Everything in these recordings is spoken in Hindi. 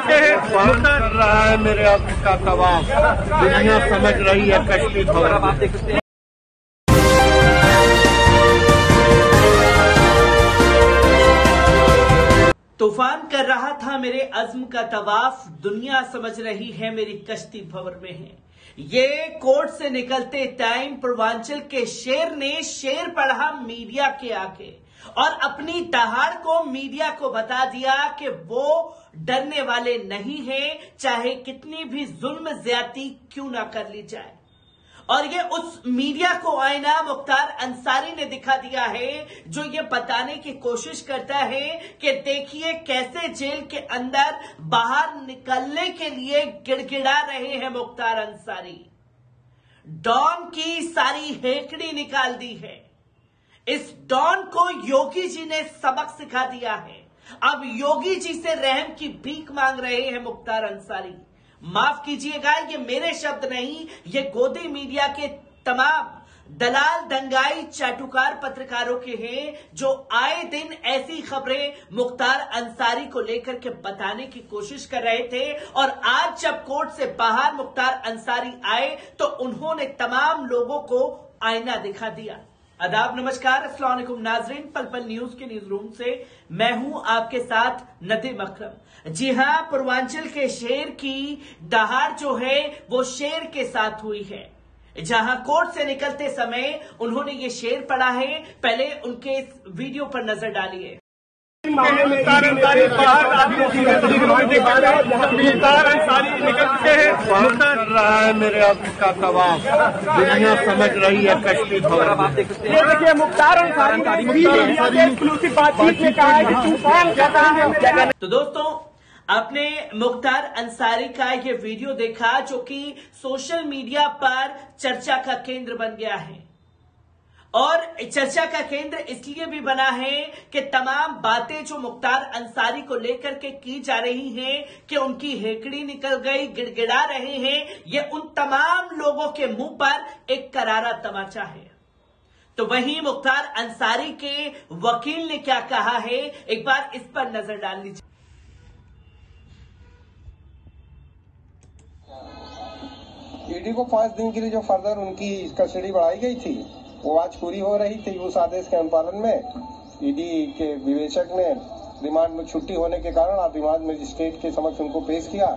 निकलते हैं। कर रहा है मेरे अब का तवाफ, दुनिया समझ रही है कश्ती भवन। आप देख सकते हैं। तूफान कर रहा था मेरे अज़्म का तवाफ, दुनिया समझ रही है मेरी कश्ती भंवर में है। ये कोर्ट से निकलते टाइम पूर्वांचल के शेर ने शेर पढ़ा मीडिया के आगे और अपनी दहाड़ को मीडिया को बता दिया कि वो डरने वाले नहीं हैं, चाहे कितनी भी जुल्म ज्यादती क्यों ना कर ली जाए। और ये उस मीडिया को आईना मुख्तार अंसारी ने दिखा दिया है जो ये बताने की कोशिश करता है कि देखिए कैसे जेल के अंदर बाहर निकलने के लिए गिड़गिड़ा रहे हैं मुख्तार अंसारी। डॉन की सारी हेकड़ी निकाल दी है। इस डॉन को योगी जी ने सबक सिखा दिया है। अब योगी जी से रहम की भीख मांग रहे हैं मुख्तार अंसारी। माफ कीजिएगा, ये मेरे शब्द नहीं, ये गोदी मीडिया के तमाम दलाल दंगाई चाटुकार पत्रकारों के हैं जो आए दिन ऐसी खबरें मुख्तार अंसारी को लेकर के बताने की कोशिश कर रहे थे। और आज जब कोर्ट से बाहर मुख्तार अंसारी आए तो उन्होंने तमाम लोगों को आईना दिखा दिया। आदाब, नमस्कार, अस्सलाम वालेकुम नाजरीन, पल पल न्यूज के न्यूज रूम से मैं हूं आपके साथ नदीम अकरम। जी हां, पूर्वांचल के शेर की दहाड़ जो है वो शेर के साथ हुई है। जहां कोर्ट से निकलते समय उन्होंने ये शेर पढ़ा है, पहले उनके इस वीडियो पर नजर डालिए। मुख्तार अंसारी बाहर मुख्तार अंसारी निकलते हैं। कर रहा है मेरे अब का तवाफ, दुनिया समझ रही है कश्ती भवन। आप देख सकते हैं। ये देखिए मुख्तार अंसारी एक्सक्लूसिव बातचीत में कहा है कि तूफान कर रहा है। तो दोस्तों, आपने मुख्तार अंसारी का ये वीडियो देखा जो कि सोशल मीडिया पर चर्चा का केंद्र बन गया है। और चर्चा का केंद्र इसलिए भी बना है कि तमाम बातें जो मुख्तार अंसारी को लेकर के की जा रही हैं कि उनकी हेकड़ी निकल गई, गिड़गिड़ा रहे हैं, ये उन तमाम लोगों के मुंह पर एक करारा तमाचा है। तो वहीं मुख्तार अंसारी के वकील ने क्या कहा है, एक बार इस पर नजर डाल लीजिए। ईडी को 5 दिन के लिए जो फर्दर उनकी कस्टडी बढ़ाई गई थी वो आज पूरी हो रही थी। उस आदेश के अनुपालन में ईडी के विवेचक ने रिमांड में छुट्टी होने के कारण आज रिमांड मजिस्ट्रेट के समक्ष उनको पेश किया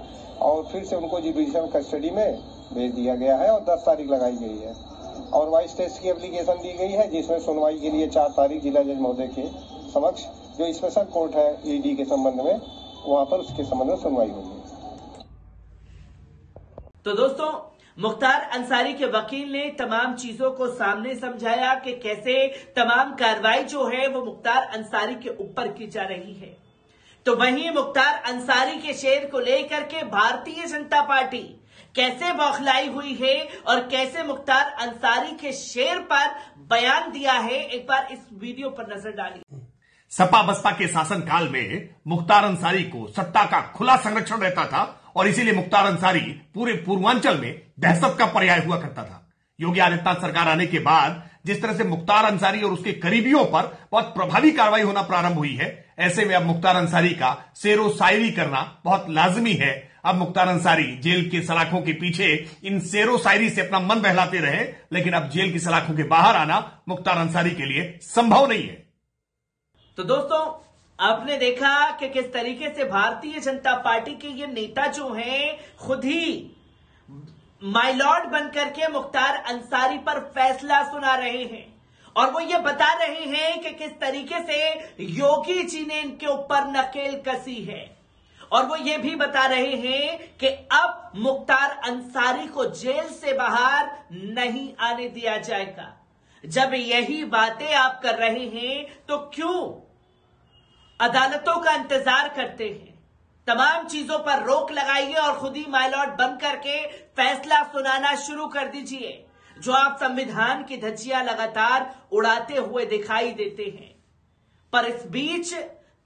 और फिर से उनको जुडिशियल कस्टडी में भेज दिया गया है और 10 तारीख लगाई गई है और वाइस टेस्ट की एप्लीकेशन दी गई है जिसमें सुनवाई के लिए 4 तारीख जिला जज महोदय के समक्ष जो स्पेशल कोर्ट है ईडी के संबंध में, वहां पर उसके संबंध में सुनवाई होगी। तो दोस्तों, मुख्तार अंसारी के वकील ने तमाम चीजों को सामने समझाया कि कैसे तमाम कार्रवाई जो है वो मुख्तार अंसारी के ऊपर की जा रही है। तो वहीं मुख्तार अंसारी के शेर को लेकर के भारतीय जनता पार्टी कैसे बौखलाई हुई है और कैसे मुख्तार अंसारी के शेर पर बयान दिया है, एक बार इस वीडियो पर नजर डालिए। सपा बसपा के शासनकाल में मुख्तार अंसारी को सत्ता का खुला संरक्षण रहता था और इसीलिए मुख्तार अंसारी पूरे पूर्वांचल में दहशत का पर्याय हुआ करता था। योगी आदित्यनाथ सरकार आने के बाद जिस तरह से मुख्तार अंसारी और उसके करीबियों पर बहुत प्रभावी कार्रवाई होना प्रारंभ हुई है, ऐसे में अब मुख्तार अंसारी का शेरो शायरी करना बहुत लाजमी है। अब मुख्तार अंसारी जेल के सलाखों के पीछे इन शेरो शायरी से अपना मन बहलाते रहे, लेकिन अब जेल की सलाखों के बाहर आना मुख्तार अंसारी के लिए संभव नहीं है। तो दोस्तों, आपने देखा कि किस तरीके से भारतीय जनता पार्टी के ये नेता जो हैं खुद ही माइलॉर्ड बनकर के मुख्तार अंसारी पर फैसला सुना रहे हैं और वो ये बता रहे हैं कि किस तरीके से योगी जी ने इनके ऊपर नकेल कसी है। और वो ये भी बता रहे हैं कि अब मुख्तार अंसारी को जेल से बाहर नहीं आने दिया जाएगा। जब यही बातें आप कर रहे हैं तो क्यों अदालतों का इंतजार करते हैं? तमाम चीजों पर रोक लगाइए और खुद ही माइलॉर्ड बन करके फैसला सुनाना शुरू कर दीजिए। जो आप संविधान की धज्जियां लगातार उड़ाते हुए दिखाई देते हैं, पर इस बीच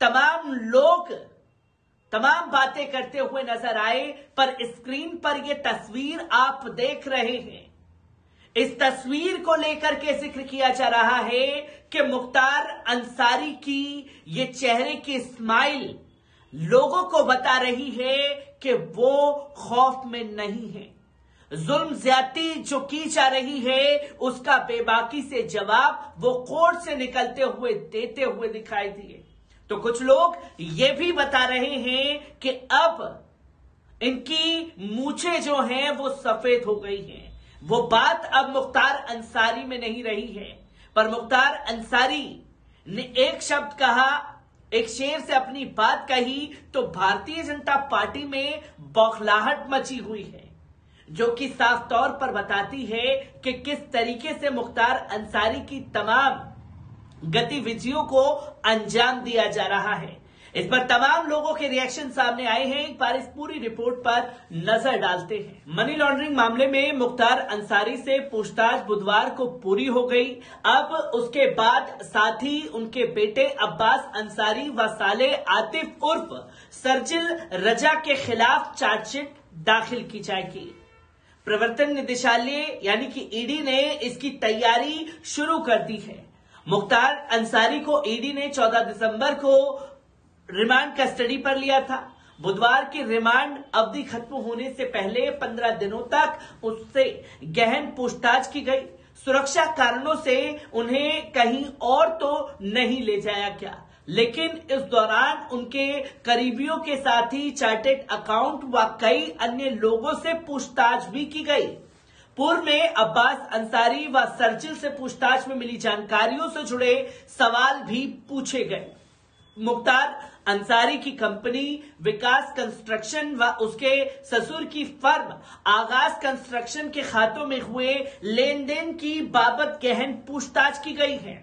तमाम लोग तमाम बातें करते हुए नजर आए, पर स्क्रीन पर यह तस्वीर आप देख रहे हैं। इस तस्वीर को लेकर के जिक्र किया जा रहा है कि मुख्तार अंसारी की ये चेहरे की स्माइल लोगों को बता रही है कि वो खौफ में नहीं है। जुल्म ज्यादती जो की जा रही है उसका बेबाकी से जवाब वो कोर्ट से निकलते हुए देते हुए दिखाई दिए। तो कुछ लोग ये भी बता रहे हैं कि अब इनकी मूछें जो हैं वो सफेद हो गई हैं। वो बात अब मुख्तार अंसारी में नहीं रही है, पर मुख्तार अंसारी ने एक शब्द कहा, एक शेर से अपनी बात कही तो भारतीय जनता पार्टी में बौखलाहट मची हुई है, जो कि साफ तौर पर बताती है कि किस तरीके से मुख्तार अंसारी की तमाम गतिविधियों को अंजाम दिया जा रहा है। इस पर तमाम लोगों के रिएक्शन सामने आए हैं। एक बार इस पूरी रिपोर्ट पर नजर डालते हैं। मनी लॉन्ड्रिंग मामले में मुख्तार अंसारी से पूछताछ बुधवार को पूरी हो गई। अब उसके बाद साथ ही उनके बेटे अब्बास अंसारी व साले आतिफ उर्फ सर्जिल रजा के खिलाफ चार्जशीट दाखिल की जाएगी। प्रवर्तन निदेशालय यानी कि ईडी ने इसकी तैयारी शुरू कर दी है। मुख्तार अंसारी को ईडी ने 14 दिसंबर को रिमांड कस्टडी पर लिया था। बुधवार की रिमांड अवधि खत्म होने से पहले 15 दिनों तक उससे गहन पूछताछ की गई। सुरक्षा कारणों से उन्हें कहीं और तो नहीं ले जाया गया, लेकिन इस दौरान उनके करीबियों के साथ ही चार्टेड अकाउंट व कई अन्य लोगों से पूछताछ भी की गई। पूर्व में अब्बास अंसारी व सर्जिल से पूछताछ में मिली जानकारियों से जुड़े सवाल भी पूछे गए। मुख्तार अंसारी की कंपनी विकास कंस्ट्रक्शन व उसके ससुर की फर्म आगाज कंस्ट्रक्शन के खातों में हुए लेन देन की बाबत गहन पूछताछ की गई है।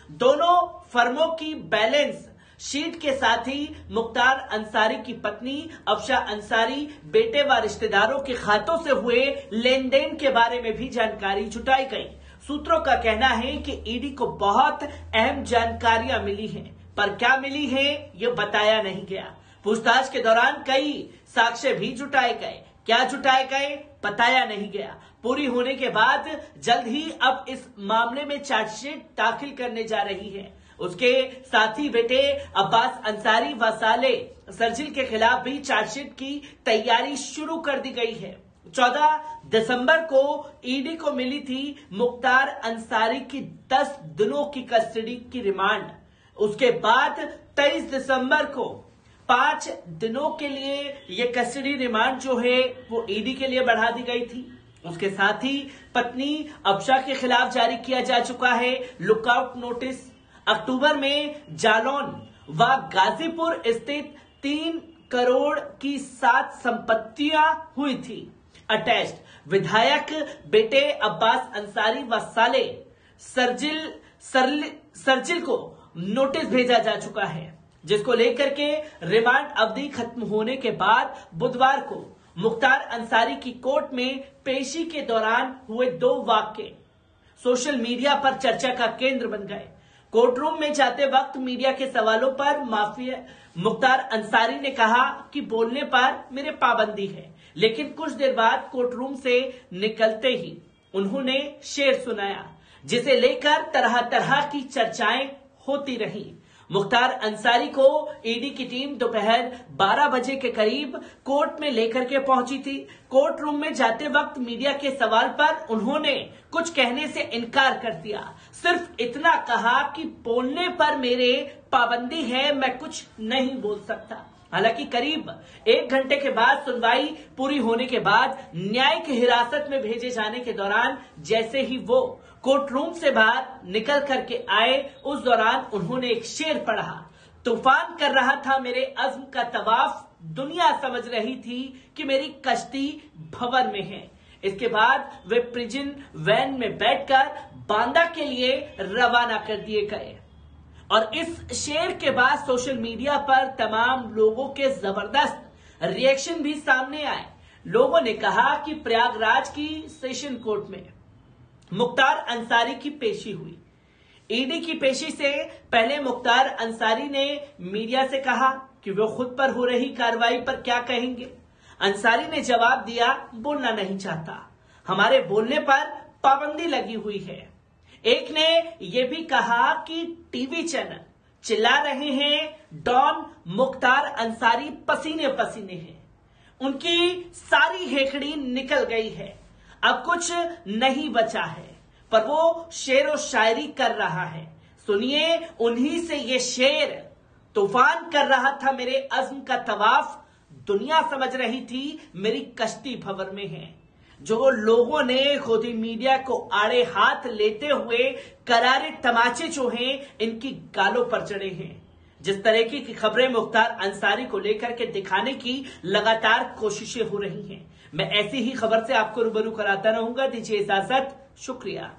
दोनों फर्मों की बैलेंस शीट के साथ ही मुख्तार अंसारी की पत्नी अफशा अंसारी, बेटे व रिश्तेदारों के खातों से हुए लेन देन के बारे में भी जानकारी जुटाई गई। सूत्रों का कहना है कि ईडी को बहुत अहम जानकारियां मिली हैं, पर क्या मिली है ये बताया नहीं गया। पूछताछ के दौरान कई साक्ष्य भी जुटाए गए, क्या जुटाए गए बताया नहीं गया। पूरी होने के बाद जल्द ही अब इस मामले में चार्जशीट दाखिल करने जा रही है। उसके साथी बेटे अब्बास अंसारी व साले सर्जिल के खिलाफ भी चार्जशीट की तैयारी शुरू कर दी गई है। 14 दिसंबर को ईडी को मिली थी मुख्तार अंसारी की 10 दिनों की कस्टडी की रिमांड। उसके बाद 23 दिसंबर को 5 दिनों के लिए यह कस्टडी रिमांड जो है वो ईडी के लिए बढ़ा दी गई थी। उसके साथ ही पत्नी अफशा के खिलाफ जारी किया जा चुका है लुकआउट नोटिस। अक्टूबर में जालौन व गाजीपुर स्थित 3 करोड़ की 7 संपत्तियां हुई थी अटैच्ड। विधायक बेटे अब्बास अंसारी व साले सर्जिल को नोटिस भेजा जा चुका है, जिसको लेकर के रिमांड अवधि खत्म होने के बाद बुधवार को मुख्तार अंसारी की कोर्ट में पेशी के दौरान हुए 2 वाकये सोशल मीडिया पर चर्चा का केंद्र बन गए। कोर्ट रूम में जाते वक्त मीडिया के सवालों पर मुख्तार अंसारी ने कहा कि बोलने पर मेरे पाबंदी है, लेकिन कुछ देर बाद कोर्ट रूम से निकलते ही उन्होंने शेर सुनाया, जिसे लेकर तरह तरह की चर्चाएं होती रही। मुख्तार अंसारी को ईडी की टीम दोपहर 12 बजे के करीब कोर्ट में लेकर के पहुंची थी। कोर्ट रूम में जाते वक्त मीडिया के सवाल पर उन्होंने कुछ कहने से इनकार कर दिया। सिर्फ इतना कहा कि बोलने पर मेरे पाबंदी है, मैं कुछ नहीं बोल सकता। हालांकि करीब 1 घंटे के बाद सुनवाई पूरी होने के बाद न्यायिक हिरासत में भेजे जाने के दौरान जैसे ही वो कोर्ट रूम से बाहर निकल करके आए, उस दौरान उन्होंने एक शेर पढ़ा, तूफान कर रहा था मेरे अज़्म का तवाफ, दुनिया समझ रही थी कि मेरी कश्ती भंवर में है। इसके बाद वे प्रिजन वैन में बैठकर बांदा के लिए रवाना कर दिए गए। और इस शेर के बाद सोशल मीडिया पर तमाम लोगों के जबरदस्त रिएक्शन भी सामने आए। लोगों ने कहा कि प्रयागराज की सेशन कोर्ट में मुख्तार अंसारी की पेशी हुई। ईडी की पेशी से पहले मुख्तार अंसारी ने मीडिया से कहा कि वो खुद पर हो रही कार्रवाई पर क्या कहेंगे। अंसारी ने जवाब दिया, बोलना नहीं चाहता, हमारे बोलने पर पाबंदी लगी हुई है। एक ने यह भी कहा कि टीवी चैनल चिल्ला रहे हैं डॉन मुख्तार अंसारी पसीने पसीने हैं। उनकी सारी हेकड़ी निकल गई है, अब कुछ नहीं बचा है, पर वो शेर व शायरी कर रहा है। सुनिए उन्हीं से ये शेर। तूफान कर रहा था मेरे अज़्म का तवाफ, दुनिया समझ रही थी मेरी कश्ती भंवर में है। जो लोगों ने खुद ही मीडिया को आड़े हाथ लेते हुए करारे तमाचे चोहे, इनकी गालों पर चढ़े हैं। जिस तरीके की खबरें मुख्तार अंसारी को लेकर के दिखाने की लगातार कोशिशें हो रही हैं, मैं ऐसी ही खबर से आपको रूबरू कराता रहूंगा। दीजिए इजाजत, शुक्रिया।